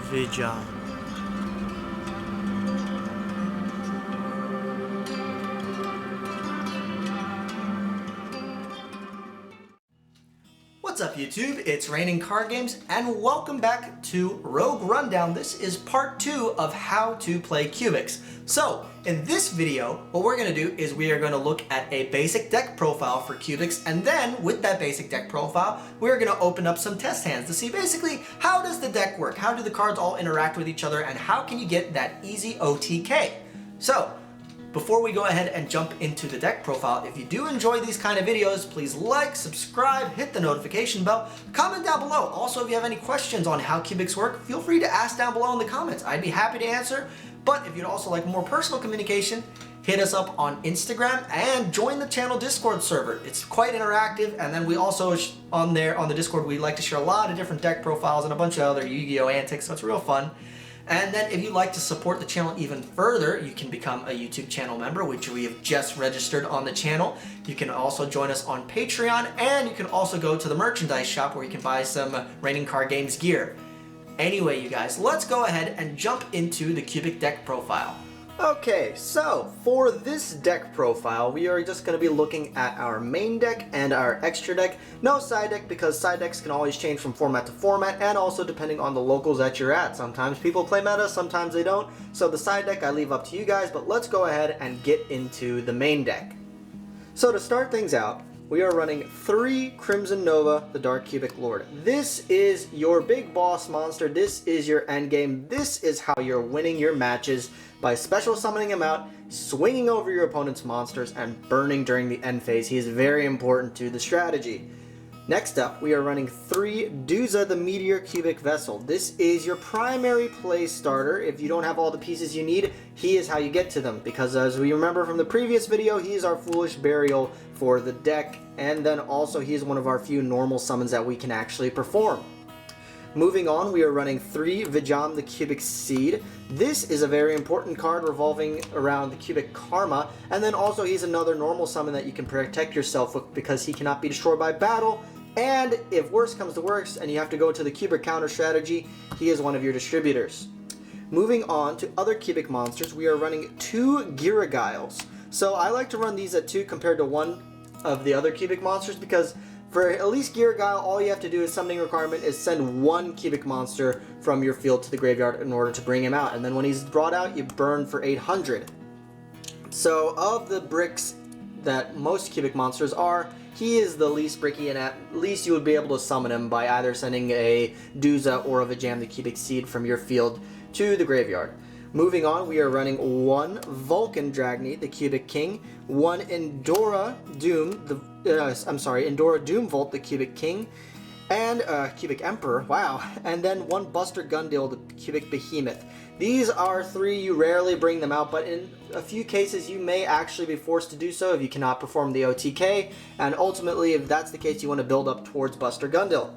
Vijay. What's up YouTube, it's Raining Card Games and welcome back to Rogue Rundown. This is part 2 of how to play Cubics. So in this video, what we're going to do is we are going to look at a basic deck profile for Cubics, and then with that basic deck profile, we're going to open up some test hands to see basically how does the deck work, how do the cards all interact with each other, and how can you get that easy OTK. So before we go ahead and jump into the deck profile, if you do enjoy these kind of videos, please like, subscribe, hit the notification bell, comment down below. Also, if you have any questions on how Cubics work, feel free to ask down below in the comments. I'd be happy to answer. But if you'd also like more personal communication, hit us up on Instagram and join the channel Discord server. It's quite interactive, and then we also on the Discord we like to share a lot of different deck profiles and a bunch of other Yu-Gi-Oh antics, so it's real fun. And then if you'd like to support the channel even further, you can become a YouTube channel member, which we have just registered on the channel. You can also join us on Patreon, and you can also go to the merchandise shop where you can buy some Raining Card Games gear. Anyway, you guys, let's go ahead and jump into the Cubic deck profile. Okay, so for this deck profile, we are just going to be looking at our main deck and our extra deck. No side deck, because side decks can always change from format to format, and also depending on the locals that you're at. Sometimes people play meta, sometimes they don't. So the side deck I leave up to you guys, but let's go ahead and get into the main deck. So to start things out, we are running 3 Crimson Nova, the Dark Cubic Lord. This is your big boss monster. This is your endgame. This is how you're winning your matches, by special summoning him out, swinging over your opponent's monsters, and burning during the end phase. He is very important to the strategy. Next up, we are running 3 Duza, the Meteor Cubic Vessel. This is your primary play starter. If you don't have all the pieces you need, he is how you get to them, because as we remember from the previous video, he is our Foolish Burial for the deck, and then also he is one of our few normal summons that we can actually perform. Moving on, we are running 3 Vijam, the Cubic Seed. This is a very important card revolving around the Cubic Karma, and then also he's another normal summon that you can protect yourself with because he cannot be destroyed by battle, and if worse comes to worse and you have to go to the Cubic counter strategy, he is one of your distributors. Moving on to other Cubic monsters, we are running 2 Giragiles. So I like to run these at 2 compared to 1 of the other Cubic monsters, because for at least Giragile, all you have to do is summoning requirement is send 1 Cubic monster from your field to the graveyard in order to bring him out. And then when he's brought out, you burn for 800. So of the bricks that most Cubic monsters are, he is the least bricky, and at least you would be able to summon him by either sending a Duza or a Vijam, the Cubic Seed, from your field to the graveyard. Moving on, we are running 1 Vulcan Dragny, the Cubic King, 1 Endora Doom, Endora Doomvolt, the Cubic King, and Cubic Emperor, wow, and then 1 Buster Gundil, the Cubic Behemoth. These are 3, you rarely bring them out, but in a few cases you may actually be forced to do so if you cannot perform the OTK, and ultimately if that's the case you want to build up towards Buster Gundil.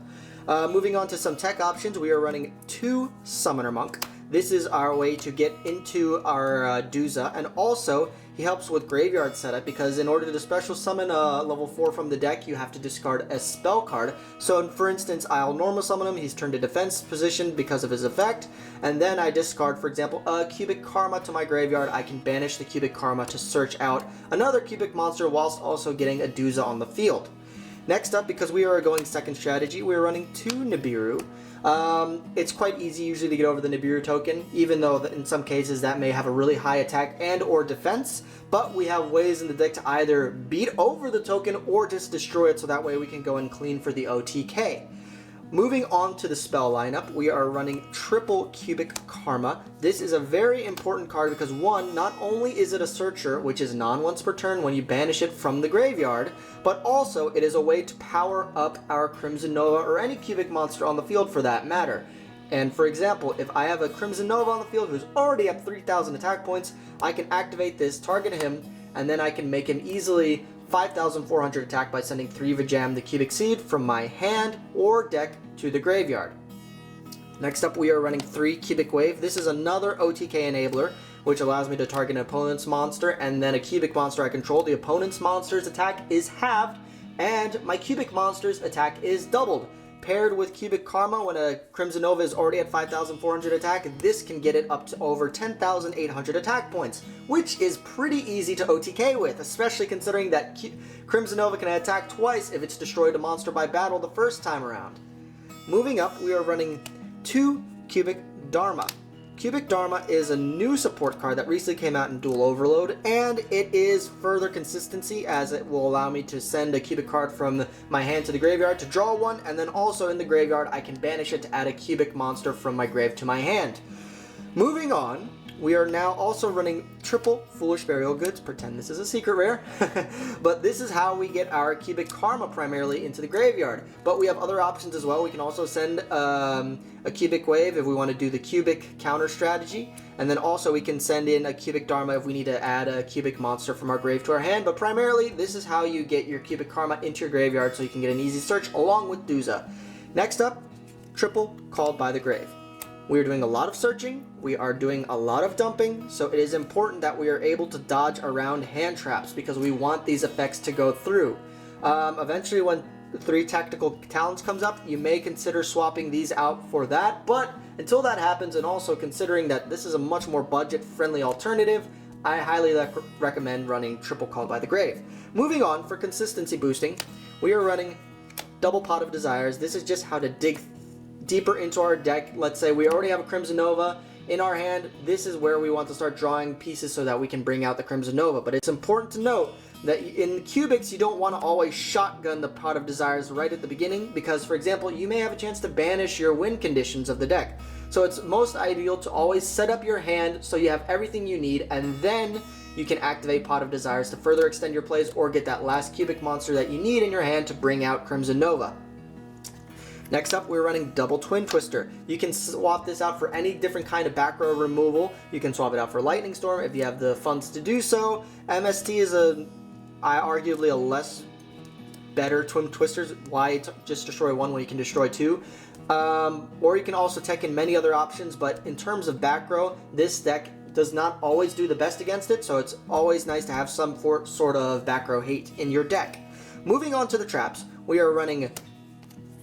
Moving on to some tech options, we are running 2 Summoner Monk. This is our way to get into our Duza, and also he helps with graveyard setup, because in order to special summon level 4 from the deck, you have to discard a spell card. So for instance, I'll normal summon him, he's turned to defense position because of his effect, and then I discard, for example, a Cubic Karma to my graveyard. I can banish the Cubic Karma to search out another Cubic monster whilst also getting a Duza on the field. Next up, because we are going second strategy, we're running 2 Nibiru. It's quite easy usually to get over the Nibiru token, even though in some cases that may have a really high attack and or defense, but we have ways in the deck to either beat over the token or just destroy it, so that way we can go and clean for the OTK. Moving on to the spell lineup, we are running triple Cubic Karma. This is a very important card because 1, not only is it a searcher, which is non-once per turn when you banish it from the graveyard, but also it is a way to power up our Crimson Nova or any Cubic monster on the field for that matter. And for example, if I have a Crimson Nova on the field who's already at 3,000 attack points, I can activate this, target him, and then I can make him easily 5,400 attack by sending 3 Vijam, the Cubic Seed, from my hand or deck to the graveyard. Next up, we are running 3 Cubic Wave. This is another OTK enabler, which allows me to target an opponent's monster and then a Cubic monster I control. The opponent's monster's attack is halved, and my Cubic monster's attack is doubled. paired with Cubic Karma, when a Crimson Nova is already at 5,400 attack, this can get it up to over 10,800 attack points, which is pretty easy to OTK with, especially considering that Crimson Nova can attack twice if it's destroyed a monster by battle the first time around. Moving up, we are running 2 Cubic Dharma. Cubic Dharma is a new support card that recently came out in Dual Overload, and it is further consistency as it will allow me to send a Cubic card from my hand to the graveyard to draw one, and then also in the graveyard I can banish it to add a Cubic monster from my grave to my hand. Moving on, we are now also running triple Foolish Burial Goods. Pretend this is a secret rare. But this is how we get our Cubic Karma primarily into the graveyard. But we have other options as well. We can also send a Cubic Wave if we want to do the Cubic counter strategy. And then also we can send in a Cubic Dharma if we need to add a Cubic monster from our grave to our hand. But primarily, this is how you get your Cubic Karma into your graveyard so you can get an easy search along with Duza. Next up, triple Called by the Grave. We are doing a lot of searching, we are doing a lot of dumping, so it is important that we are able to dodge around hand traps because we want these effects to go through. Eventually when 3 Tactical Talents comes up, you may consider swapping these out for that, but until that happens, and also considering that this is a much more budget-friendly alternative, I highly recommend running triple Called by the Grave. Moving on, for consistency boosting, we are running double Pot of Desires. This is just how to dig deeper into our deck. Let's say we already have a Crimson Nova in our hand. This is where we want to start drawing pieces so that we can bring out the Crimson Nova. But it's important to note that in Cubics, you don't want to always shotgun the Pot of Desires right at the beginning because, for example, you may have a chance to banish your win conditions of the deck. So it's most ideal to always set up your hand so you have everything you need, and then you can activate Pot of Desires to further extend your plays or get that last Cubic monster that you need in your hand to bring out Crimson Nova. Next up, we're running double Twin Twister. You can swap this out for any different kind of back row removal. You can swap it out for Lightning Storm if you have the funds to do so. MST is arguably a less better Twin Twisters. Why just destroy one when you can destroy 2? Or you can also tech in many other options, but in terms of back row, this deck does not always do the best against it, so it's always nice to have some sort of back row hate in your deck. Moving on to the traps, we are running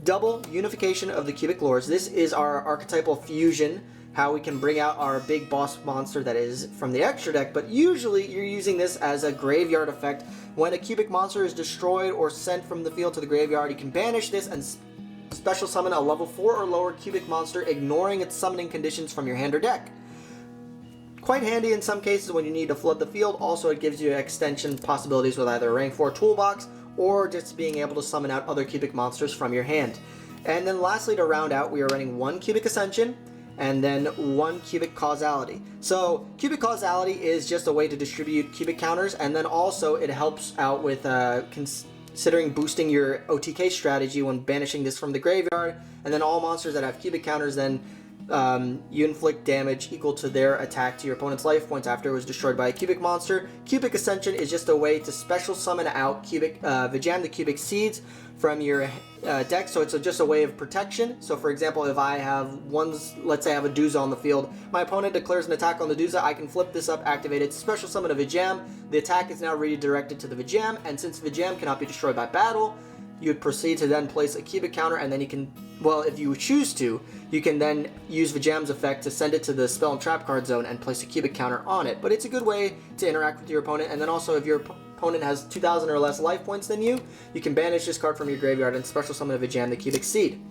double Unification of the Cubic Lords. This is our archetypal fusion, how we can bring out our big boss monster that is from the extra deck, but usually you're using this as a graveyard effect. When a Cubic monster is destroyed or sent from the field to the graveyard, you can banish this and special summon a level 4 or lower Cubic monster, ignoring its summoning conditions from your hand or deck. Quite handy in some cases when you need to flood the field. Also, it gives you extension possibilities with either a rank 4 toolbox or just being able to summon out other Cubic monsters from your hand. And then lastly, to round out, we are running 1 Cubic Ascension and then 1 Cubic Causality. So Cubic Causality is just a way to distribute Cubic counters, and then also it helps out with considering boosting your OTK strategy when banishing this from the graveyard, and then all monsters that have Cubic counters then you inflict damage equal to their attack to your opponent's life points after it was destroyed by a Cubic monster. Cubic Ascension is just a way to special summon out Vijam the Cubic Seeds from your deck, so it's just a way of protection. So for example, if I have let's say I have a Duza on the field, my opponent declares an attack on the Duza, I can flip this up, activate it, special summon a Vijam, the attack is now redirected to the Vijam, and since Vijam cannot be destroyed by battle, you would proceed to then place a Cubic counter, and then you can, well, if you choose to, you can then use Vijam's effect to send it to the spell and trap card zone and place a Cubic counter on it. But it's a good way to interact with your opponent, and then also if your opponent has 2,000 or less life points than you can banish this card from your graveyard and special summon a Vijam the Cubic Seed.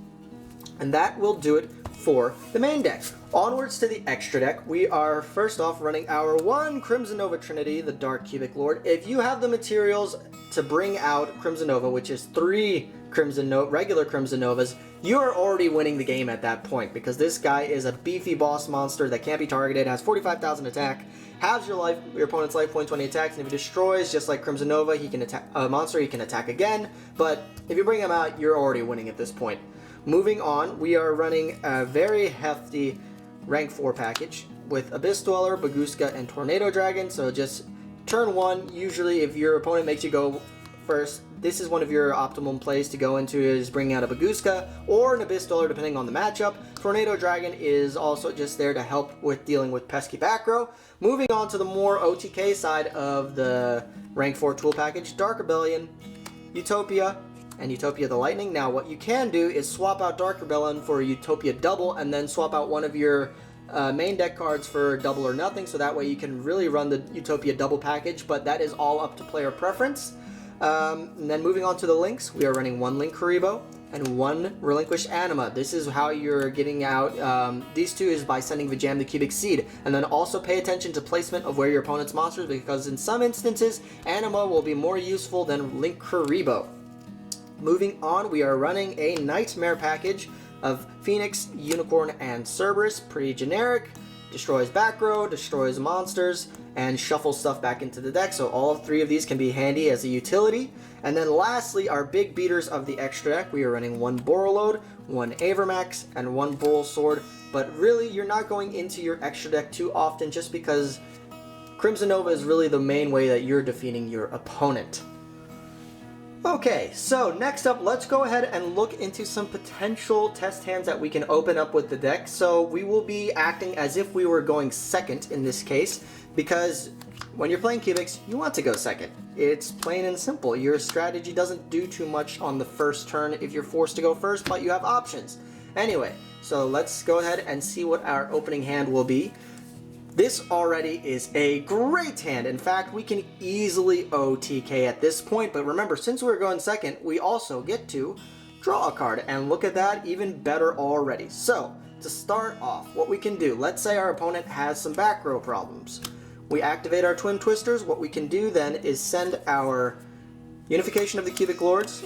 And that will do it for the main deck. Onwards to the extra deck, we are first off running our 1 Crimson Nova Trinity, the Dark Cubic Lord. If you have the materials to bring out Crimson Nova, which is 3 regular Crimson Novas, you are already winning the game at that point, because this guy is a beefy boss monster that can't be targeted, has 45,000 attack, halves your opponent's life points when he attacks, and if he destroys, just like Crimson Nova, he can attack a monster, he can attack again, but if you bring him out, you're already winning at this point. Moving on, we are running a very hefty rank 4 package with Abyss Dweller, Bagooska, and Tornado Dragon. So just turn 1, usually if your opponent makes you go first, this is one of your optimum plays to go into, is bringing out a Bagooska or an Abyss Dweller depending on the matchup. Tornado Dragon is also just there to help with dealing with pesky back row. Moving on to the more OTK side of the rank 4 tool package, Dark Rebellion, Utopia, and Utopia the Lightning. Now what you can do is swap out Dark Rebellion for a Utopia double and then swap out one of your main deck cards for double or nothing, so that way you can really run the Utopia double package, but that is all up to player preference. And then moving on to the links, we are running one Linkuriboh and one Relinquished Anima. This is how you're getting out these two, is by sending Vijam the Cubic Seed. And then also pay attention to placement of where your opponent's monsters, because in some instances, Anima will be more useful than Linkuriboh. Moving on, we are running a Nightmare package of Phoenix, Unicorn, and Cerberus. Pretty generic. Destroys back row, destroys monsters, and shuffles stuff back into the deck. So all three of these can be handy as a utility. And then lastly, our big beaters of the extra deck. We are running one Borreload, one Avermax, and one Bull Sword. But really, you're not going into your extra deck too often, just because Crimson Nova is really the main way that you're defeating your opponent. Okay, so next up, let's go ahead and look into some potential test hands that we can open up with the deck. So we will be acting as if we were going second in this case, because when you're playing Cubics, you want to go second. It's plain and simple. Your strategy doesn't do too much on the first turn if you're forced to go first, but you have options. Anyway, so let's go ahead and see what our opening hand will be. This already is a great hand. In fact, we can easily OTK at this point, but remember, since we're going second, we also get to draw a card, and look at that, even better already. So, to start off, what we can do, let's say our opponent has some back row problems. We activate our Twin Twisters. What we can do then is send our Unification of the Cubic Lords,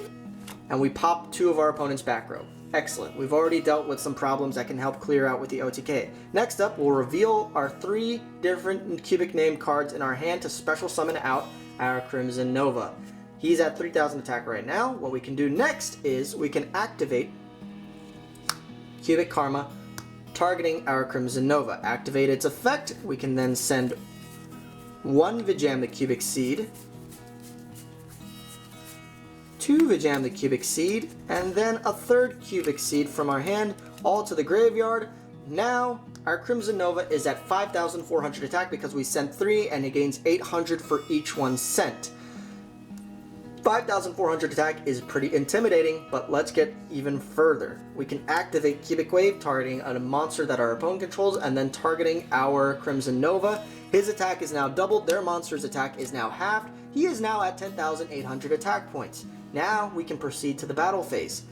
and we pop two of our opponent's back row. Excellent. We've already dealt with some problems that can help clear out with the OTK. Next up, we'll reveal our 3 different cubic name cards in our hand to special summon out our Crimson Nova. He's at 3000 attack right now. What we can do next is we can activate Cubic Karma, targeting our Crimson Nova. Activate its effect. We can then send one Vijam the Cubic Seed, 2 Vijam the Cubic Seed, and then a 3rd Cubic Seed from our hand, all to the graveyard. Now, our Crimson Nova is at 5,400 attack because we sent 3, and it gains 800 for each one sent. 5,400 attack is pretty intimidating, but let's get even further. We can activate Cubic Wave, targeting a monster that our opponent controls, and then targeting our Crimson Nova. His attack is now doubled, their monster's attack is now halved. He is now at 10,800 attack points. Now we can proceed to the battle phase.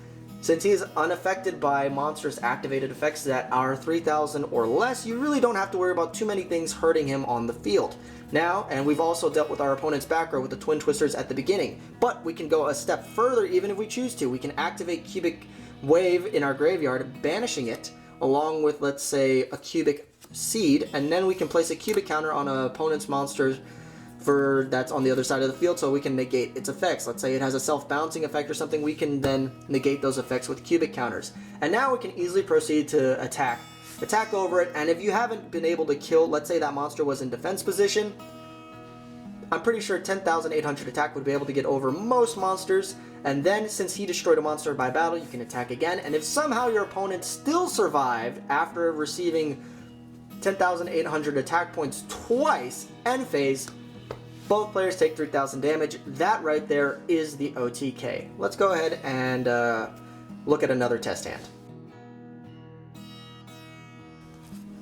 Since he is unaffected by monsters' activated effects that are 3,000 or less, you really don't have to worry about too many things hurting him on the field. Now, and we've also dealt with our opponent's back row with the Twin Twisters at the beginning, but we can go a step further even if we choose to. We can activate Cubic Wave in our graveyard, banishing it, along with, let's say, a Cubic Seed, and then we can place a Cubic counter on an opponent's monster that's on the other side of the field, so we can negate its effects. Let's say it has a self-balancing effect or something, we can then negate those effects with Cubic counters. And now we can easily proceed to attack over it, and if you haven't been able to kill, let's say that monster was in defense position, I'm pretty sure 10,800 attack would be able to get over most monsters, and then since he destroyed a monster by battle, you can attack again, and if somehow your opponent still survived after receiving 10,800 attack points twice, end phase, both players take 3,000 damage. That right there is the OTK. Let's go ahead and look at another test hand.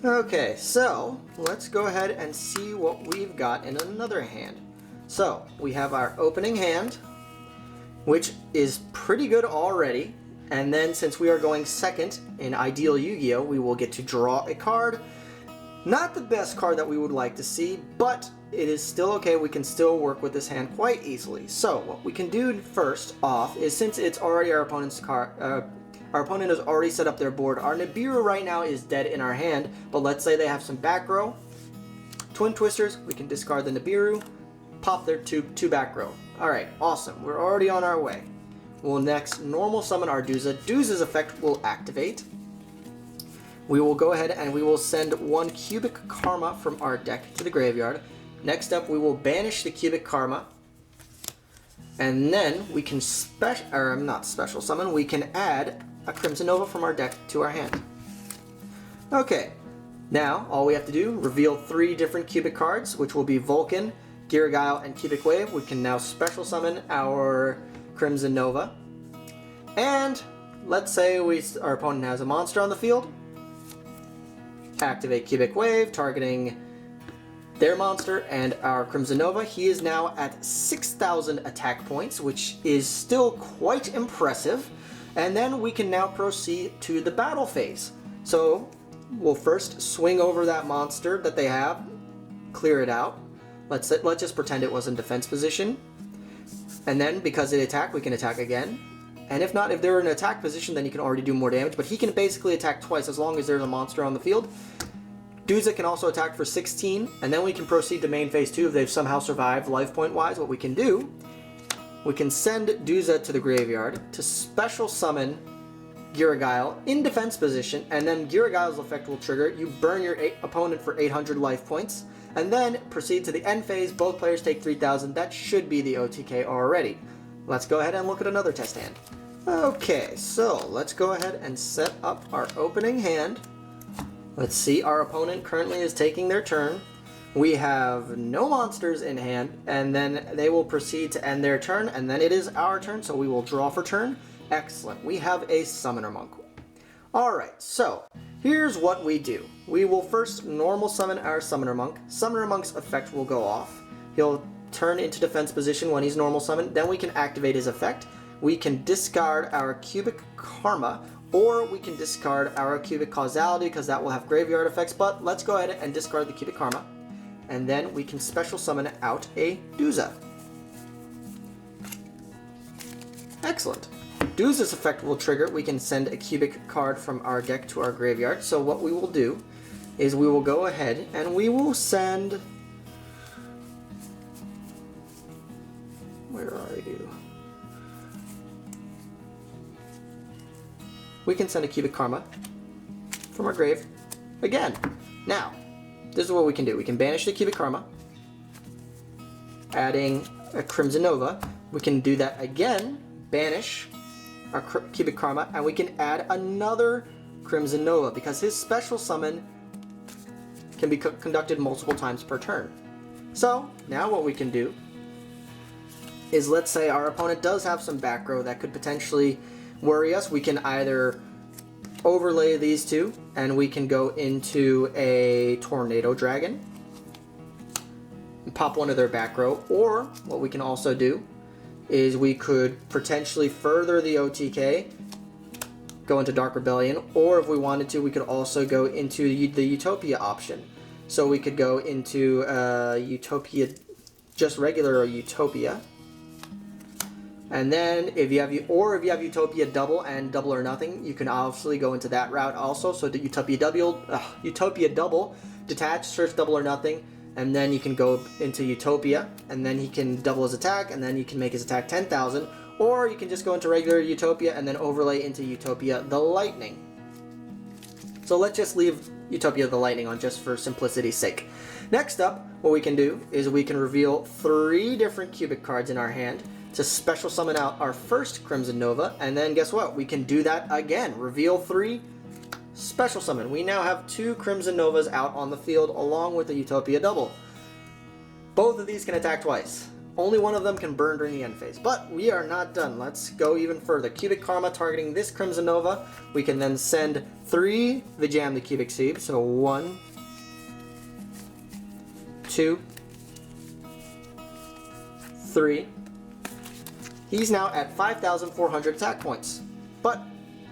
Okay, so let's go ahead and see what we've got in another hand. So we have our opening hand, which is pretty good already. And then since we are going second in Ideal Yu-Gi-Oh, we will get to draw a card. Not the best card that we would like to see, but it is still okay. We can still work with this hand quite easily. So what we can do first off is, since it's already our opponent's card, our opponent has already set up their board. Our Nibiru right now is dead in our hand, but let's say they have some back row. Twin Twisters, we can discard the Nibiru, pop their two back row. Alright, awesome. We're already on our way. We'll next normal summon our Duza. Duza's effect will activate. We will go ahead and we will send one Cubic Karma from our deck to the graveyard. Next up, we will banish the Cubic Karma. And then we can not special summon, we can add a Crimson Nova from our deck to our hand. Okay, now all we have to do, reveal 3 different Cubic cards, which will be Vulcan, Giragail, and Cubic Wave. We can now special summon our Crimson Nova. And let's say our opponent has a monster on the field. Activate Cubic Wave, targeting their monster and our Crimson Nova. He is now at 6,000 attack points, which is still quite impressive. And then we can now proceed to the battle phase. So we'll first swing over that monster that they have, clear it out. Let's just pretend it was in defense position. And then because it attacked, we can attack again. And if not, if they're in an attack position, then you can already do more damage. But he can basically attack twice as long as there's a monster on the field. Duza can also attack for 16, and then we can proceed to main phase 2 if they've somehow survived life point wise. What we can do, we can send Duza to the graveyard to special summon Giragail in defense position, and then Giragail's effect will trigger. You burn your opponent for 800 life points, and then proceed to the end phase. Both players take 3,000. That should be the OTK already. Let's go ahead and look at another test hand. Okay, so let's go ahead and set up our opening hand. Let's see, our opponent currently is taking their turn. We have no monsters in hand, and then they will proceed to end their turn, and then it is our turn, so we will draw for turn. Excellent. We have a Summoner Monk. Alright, so here's what we do. We will first normal summon our Summoner Monk. Summoner Monk's effect will go off. He'll turn into defense position when he's normal summoned. Then we can activate his effect. We can discard our Cubic Karma, or we can discard our Cubic Causality because that will have graveyard effects, but let's go ahead and discard the Cubic Karma. And then we can special summon out a Duza. Excellent. Duza's effect will trigger. We can send a Cubic card from our deck to our graveyard. So what we will do is we will go ahead and we will send... Where are you? We can send a Cubic Karma from our grave again. Now, this is what we can do. We can banish the Cubic Karma, adding a Crimson Nova. We can do that again, banish our Cubic Karma, and we can add another Crimson Nova because his special summon can be conducted multiple times per turn. So, now what we can do is, let's say our opponent does have some back row that could potentially worry us. We can either overlay these two and we can go into a Tornado Dragon and pop one of their back row, or what we can also do is we could potentially further the OTK, go into Dark Rebellion, or if we wanted to, we could also go into the Utopia option. So we could go into Utopia, just regular Utopia. And then if you have Utopia double and double or nothing, you can obviously go into that route also. So the Utopia double, detach, search double or nothing, and then you can go into Utopia, and then he can double his attack, and then you can make his attack 10,000. Or you can just go into regular Utopia and then overlay into Utopia the Lightning. So let's just leave Utopia the Lightning on just for simplicity's sake. Next up, what we can do is we can reveal 3 different Cubic cards in our hand to special summon out our first Crimson Nova, and then guess what? We can do that again. Reveal 3, special summon. We now have 2 Crimson Novas out on the field along with the Utopia double. Both of these can attack twice. Only one of them can burn during the end phase. But we are not done. Let's go even further. Cubic Karma targeting this Crimson Nova. We can then send 3 Vijam the Cubic Sieve. So 1, 2, 3. He's now at 5,400 attack points. But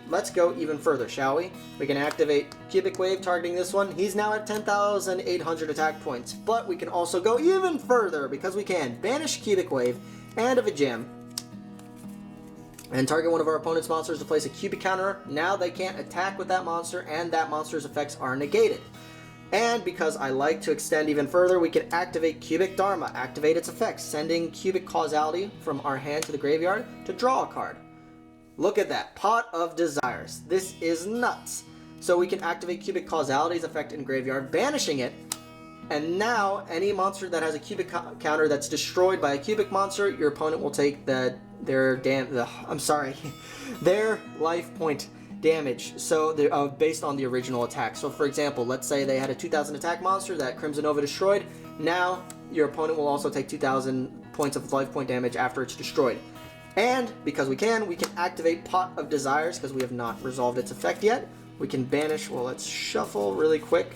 let's go even further, shall we? We can activate Cubic Wave targeting this one. He's now at 10,800 attack points. But we can also go even further because we can banish Cubic Wave and a Vijam and target one of our opponent's monsters to place a Cubic counter. Now they can't attack with that monster, and that monster's effects are negated. And because I like to extend even further, we can activate Cubic Dharma, activate its effects, sending Cubic Causality from our hand to the graveyard to draw a card. Look at that, Pot of Desires. This is nuts. So we can activate Cubic Causality's effect in graveyard, banishing it, and now any monster that has a Cubic counter that's destroyed by a Cubic monster, your opponent will take their life point damage, so based on the original attack. So for example, let's say they had a 2,000 attack monster that Crimson Nova destroyed. Now your opponent will also take 2,000 points of life point damage after it's destroyed. And because we can activate Pot of Desires because we have not resolved its effect yet. We can banish, well, let's shuffle really quick.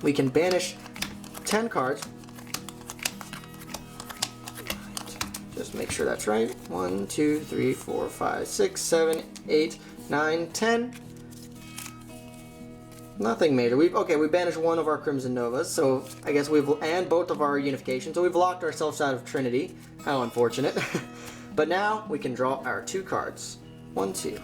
We can banish 10 cards. Just make sure that's right. 1, 2, 3, 4, 5, 6, 7, 8, 9, 10. Nothing major. We banished one of our Crimson Novas, so I guess and both of our Unifications, so we've locked ourselves out of Trinity. How unfortunate. But now we can draw our 2 cards. 1, 2.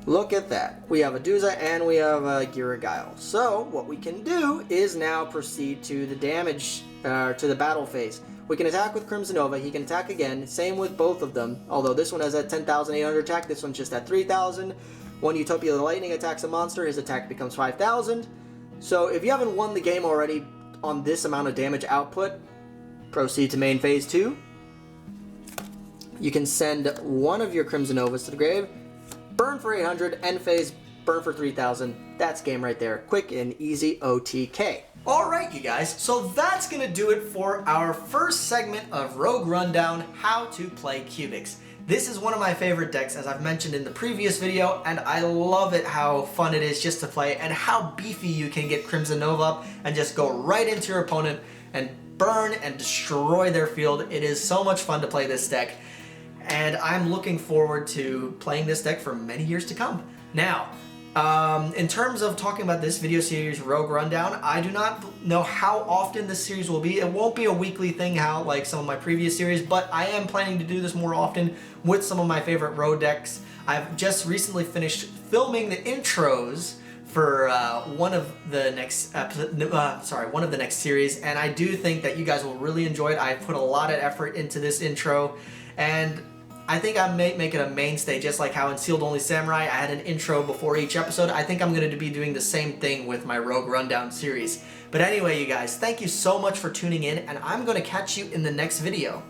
Look at that. We have a Duza and we have a Giragail. So what we can do is now proceed to the damage, to the battle phase. We can attack with Crimson Nova. He can attack again. Same with both of them. Although this one has at 10,800 attack, this one's just at 3,000. When Utopia the Lightning attacks a monster, his attack becomes 5,000. So if you haven't won the game already on this amount of damage output, proceed to main phase 2. You can send one of your Crimson Novas to the grave, burn for 800, end phase, burn for 3,000. That's game right there. Quick and easy OTK. Alright you guys, so that's gonna do it for our first segment of Rogue Rundown, How to Play Cubics. This is one of my favorite decks, as I've mentioned in the previous video, and I love it how fun it is just to play and how beefy you can get Crimson Nova up and just go right into your opponent and burn and destroy their field. It is so much fun to play this deck, and I'm looking forward to playing this deck for many years to come. Now, in terms of talking about this video series, Rogue Rundown, I do not know how often this series will be. It won't be a weekly thing like some of my previous series, but I am planning to do this more often with some of my favorite Rogue decks. I've just recently finished filming the intros for one of the next series, and I do think that you guys will really enjoy it. I put a lot of effort into this intro, and I think I may make it a mainstay, just like how in Sealed Only Samurai I had an intro before each episode. I think I'm going to be doing the same thing with my Rogue Rundown series. But anyway, you guys, thank you so much for tuning in, and I'm going to catch you in the next video.